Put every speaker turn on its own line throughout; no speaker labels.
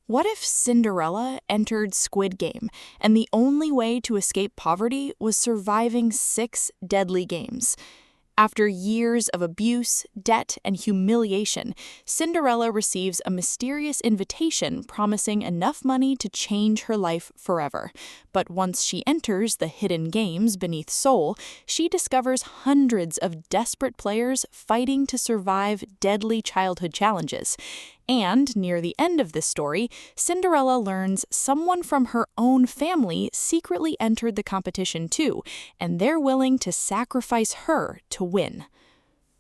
What if Cinderella entered Squid Game, and the only way to escape poverty was surviving 6 deadly games? After years of abuse, debt, and humiliation, Cinderella receives a mysterious invitation promising enough money to change her life forever. But once she enters the hidden games beneath Seoul, she discovers hundreds of desperate players fighting to survive deadly childhood challenges. And near the end of this story, Cinderella learns someone from her own family secretly entered the competition too, and they're willing to sacrifice her to win.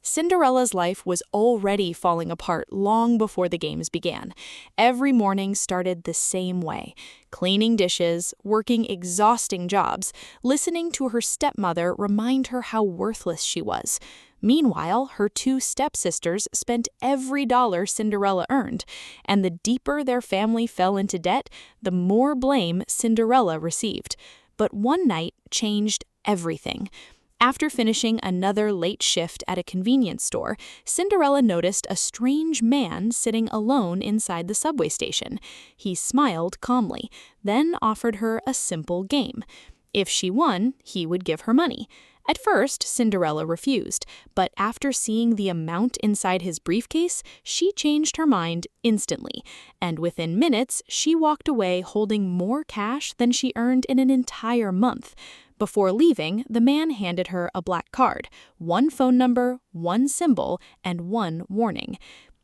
Cinderella's life was already falling apart long before the games began. Every morning started the same way: cleaning dishes, working exhausting jobs, listening to her stepmother remind her how worthless she was. Meanwhile, her 2 stepsisters spent every dollar Cinderella earned, and the deeper their family fell into debt, the more blame Cinderella received. But one night changed everything. After finishing another late shift at a convenience store, Cinderella noticed a strange man sitting alone inside the subway station. He smiled calmly, then offered her a simple game. If she won, he would give her money. At first, Cinderella refused, but after seeing the amount inside his briefcase, she changed her mind instantly, and within minutes, she walked away holding more cash than she earned in an entire month. Before leaving, the man handed her a black card, 1 phone number, 1 symbol, and 1 warning.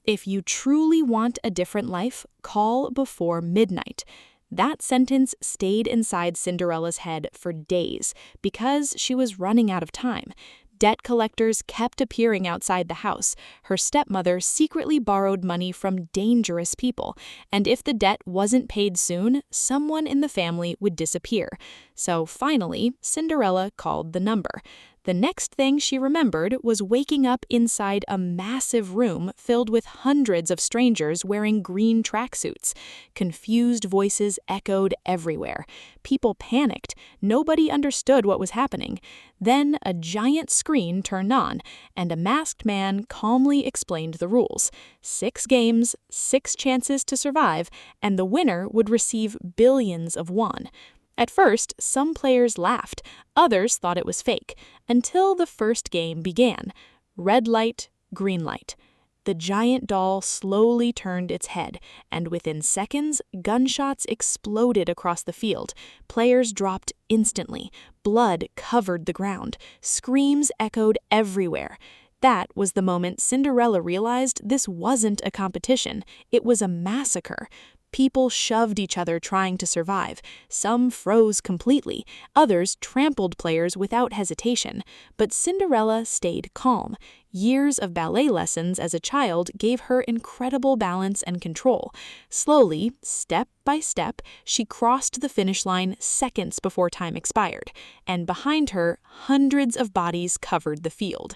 If you truly want a different life, call before midnight. That sentence stayed inside Cinderella's head for days because she was running out of time. Debt collectors kept appearing outside the house. Her stepmother secretly borrowed money from dangerous people, and if the debt wasn't paid soon, someone in the family would disappear. So finally, Cinderella called the number. The next thing she remembered was waking up inside a massive room filled with hundreds of strangers wearing green tracksuits. Confused voices echoed everywhere. People panicked. Nobody understood what was happening. Then a giant screen turned on, and a masked man calmly explained the rules. 6 games, 6 chances to survive, and the winner would receive billions of won. At first, some players laughed, others thought it was fake, until the first game began. Red light, green light. The giant doll slowly turned its head, and within seconds, gunshots exploded across the field. Players dropped instantly. Blood covered the ground. Screams echoed everywhere. That was the moment Cinderella realized this wasn't a competition, it was a massacre. People shoved each other trying to survive. Some froze completely. Others trampled players without hesitation. But Cinderella stayed calm. Years of ballet lessons as a child gave her incredible balance and control. Slowly, step by step, she crossed the finish line seconds before time expired. And behind her, hundreds of bodies covered the field.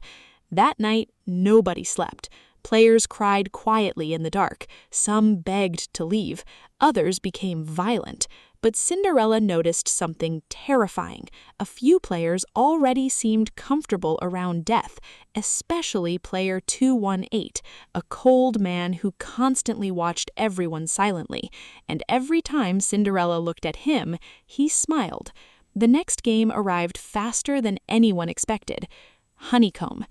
That night, nobody slept. Players cried quietly in the dark. Some begged to leave. Others became violent. But Cinderella noticed something terrifying. A few players already seemed comfortable around death, especially player 218, a cold man who constantly watched everyone silently. And every time Cinderella looked at him, he smiled. The next game arrived faster than anyone expected. Honeycomb.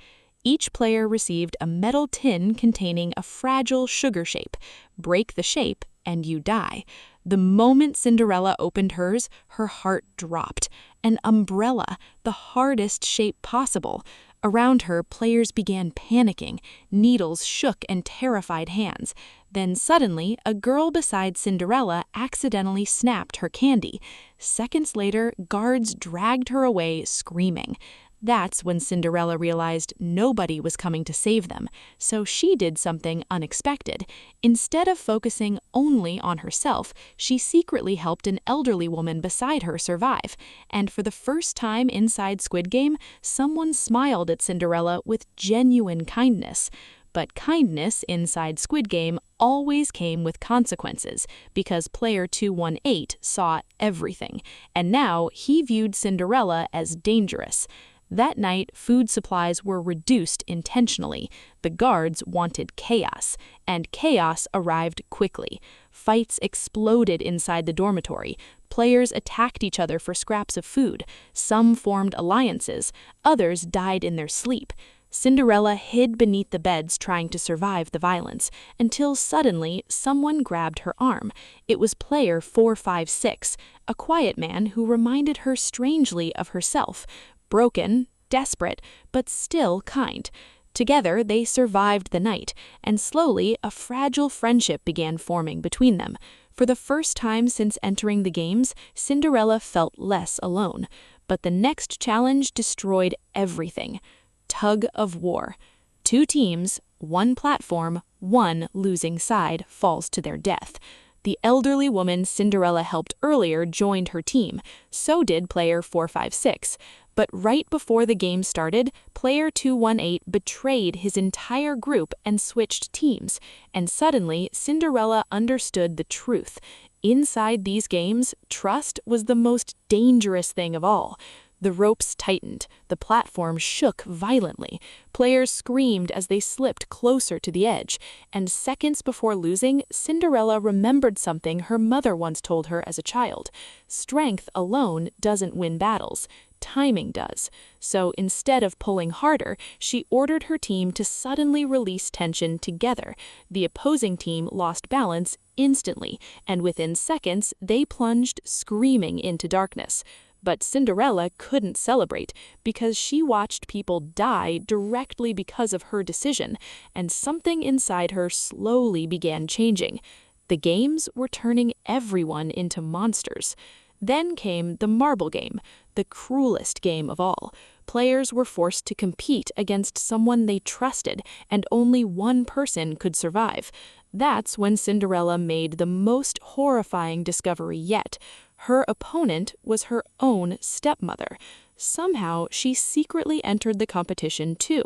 Each player received a metal tin containing a fragile sugar shape. Break the shape, and you die. The moment Cinderella opened hers, her heart dropped. An umbrella, the hardest shape possible. Around her, players began panicking. Needles shook in terrified hands. Then suddenly, a girl beside Cinderella accidentally snapped her candy. Seconds later, guards dragged her away, screaming. That's when Cinderella realized nobody was coming to save them, so she did something unexpected. Instead of focusing only on herself, she secretly helped an elderly woman beside her survive. And for the first time inside Squid Game, someone smiled at Cinderella with genuine kindness. But kindness inside Squid Game always came with consequences, because player 218 saw everything, and now he viewed Cinderella as dangerous. That night, food supplies were reduced intentionally. The guards wanted chaos, and chaos arrived quickly. Fights exploded inside the dormitory. Players attacked each other for scraps of food. Some formed alliances. Others died in their sleep. Cinderella hid beneath the beds trying to survive the violence, until suddenly someone grabbed her arm. It was player 456, a quiet man who reminded her strangely of herself, broken, desperate, but still kind. Together, they survived the night, and slowly a fragile friendship began forming between them. For the first time since entering the games, Cinderella felt less alone. But the next challenge destroyed everything. Tug of War. 2 teams, 1 platform, 1 losing side falls to their death. The elderly woman Cinderella helped earlier joined her team. So did player 456. But right before the game started, player 218 betrayed his entire group and switched teams. And suddenly, Cinderella understood the truth. Inside these games, trust was the most dangerous thing of all. The ropes tightened, the platform shook violently, players screamed as they slipped closer to the edge, and seconds before losing, Cinderella remembered something her mother once told her as a child. Strength alone doesn't win battles, timing does. So instead of pulling harder, she ordered her team to suddenly release tension together. The opposing team lost balance instantly, and within seconds, they plunged screaming into darkness. But Cinderella couldn't celebrate because she watched people die directly because of her decision, and something inside her slowly began changing. The games were turning everyone into monsters. Then came the marble game, the cruelest game of all. Players were forced to compete against someone they trusted, and only one person could survive. That's when Cinderella made the most horrifying discovery yet. Her opponent was her own stepmother. Somehow, she secretly entered the competition too.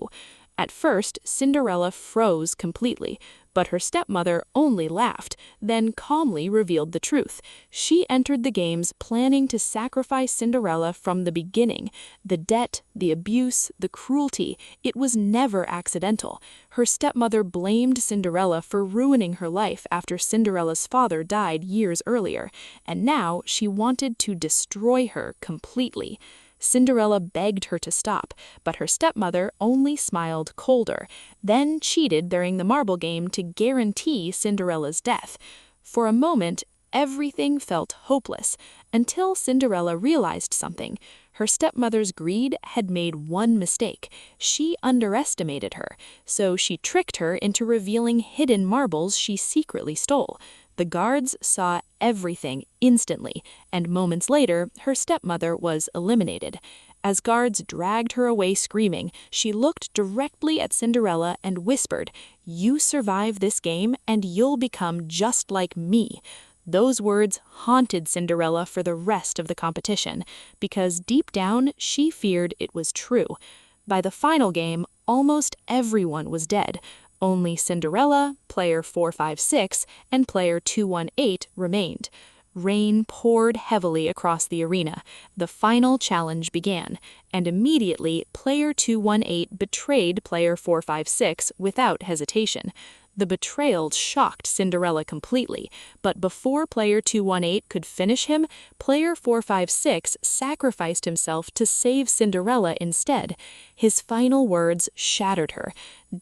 At first, Cinderella froze completely, but her stepmother only laughed, then calmly revealed the truth. She entered the games planning to sacrifice Cinderella from the beginning. The debt, the abuse, the cruelty, it was never accidental. Her stepmother blamed Cinderella for ruining her life after Cinderella's father died years earlier, and now she wanted to destroy her completely. Cinderella begged her to stop, but her stepmother only smiled colder, then cheated during the marble game to guarantee Cinderella's death. For a moment, everything felt hopeless, until Cinderella realized something. Her stepmother's greed had made one mistake. She underestimated her, so she tricked her into revealing hidden marbles she secretly stole. The guards saw everything instantly, and moments later, her stepmother was eliminated. As guards dragged her away screaming, she looked directly at Cinderella and whispered, "You survive this game, and you'll become just like me." Those words haunted Cinderella for the rest of the competition, because deep down, she feared it was true. By the final game, almost everyone was dead. Only Cinderella, player 456, and player 218 remained. Rain poured heavily across the arena. The final challenge began, and immediately player 218 betrayed player 456 without hesitation. The betrayal shocked Cinderella completely, but before player 218 could finish him, player 456 sacrificed himself to save Cinderella instead. His final words shattered her.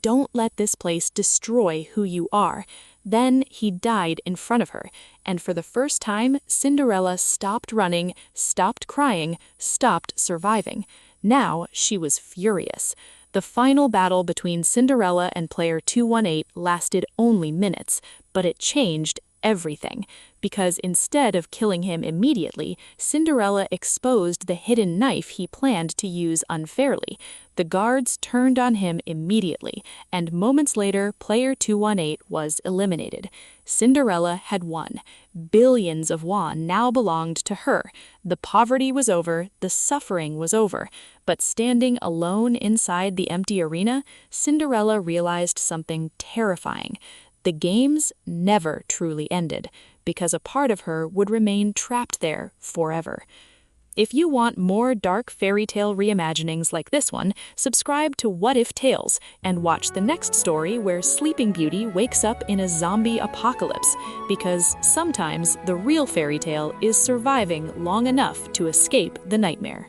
"Don't let this place destroy who you are." Then he died in front of her, and for the first time, Cinderella stopped running, stopped crying, stopped surviving. Now she was furious. The final battle between Cinderella and player 218 lasted only minutes, but it changed everything, because instead of killing him immediately, Cinderella exposed the hidden knife he planned to use unfairly. The guards turned on him immediately, and moments later, player 218 was eliminated. Cinderella had won. Billions of won now belonged to her. The poverty was over, the suffering was over. But standing alone inside the empty arena, Cinderella realized something terrifying. The games never truly ended, because a part of her would remain trapped there forever. If you want more dark fairy tale reimaginings like this one, subscribe to What If Tales and watch the next story where Sleeping Beauty wakes up in a zombie apocalypse, because sometimes the real fairy tale is surviving long enough to escape the nightmare.